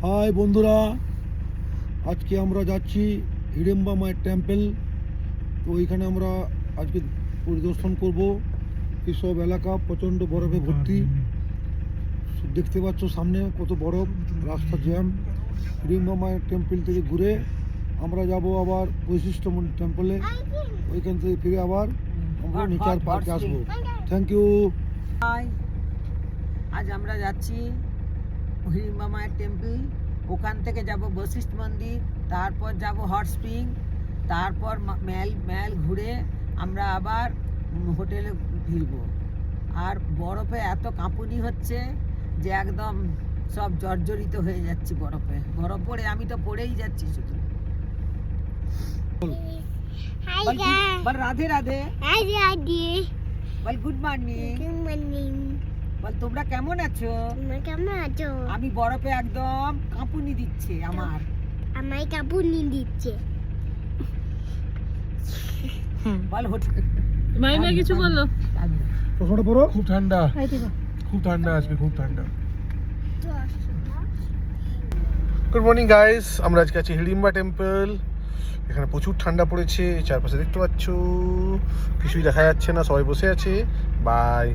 High বন্ধুরা, আজকে আমরা যাচ্ছি হিড়িম্বা মায়ের টেম্পল। তো ওইখানে আমরা আজকে পরিদর্শন করব। এইসব এলাকা প্রচণ্ড বরফে ভর্তি, দেখতে পাচ্ছ সামনে কত বরফ, রাস্তা জ্যাম। হিড়িম্বা মায়ের টেম্পল থেকে ঘুরে আমরা যাব আবার বৈশিষ্ট্য টেম্পলে। ওইখান থেকে ফিরে আবার আমরা নেচার পার্কে আসবো। Thank you. আজ আমরা যাচ্ছি হিড়িম্বা মায়ের টেম্পল, ওখান থেকে যাব বশিষ্ঠ মন্দির, তারপর যাব হট স্প্রিং, তারপর ম্যাল ঘুরে আমরা আবার হোটেলে ফিরব। আর বরফে এত কাঁপুনি হচ্ছে যে একদম সব জর্জরিত হয়ে যাচ্ছি বরফ পড়ে। আমি তো পড়েই যাচ্ছি শুধু। বল রাধে রাধে, বল গুড মর্নিং, বল তোমরা কেমন আছো? আমি বরফে একদম কাঁপুনি দিচ্ছে আমার কাপুনি দিচ্ছে। বল হোটেল মাইমা কিছু বললো? চশমাটা পরো। খুব ঠান্ডা, খুব ঠান্ডা আজকে, খুব ঠান্ডা। গুড মর্নিং গাইস, আমরা আজকে আছি হিড়িম্বা টেম্পল। এখানে প্রচুর ঠান্ডা পড়েছে, চারপাশে দেখতে পাচ্ছ কিছুই দেখা যাচ্ছে না, সবাই বসে আছে। বাই।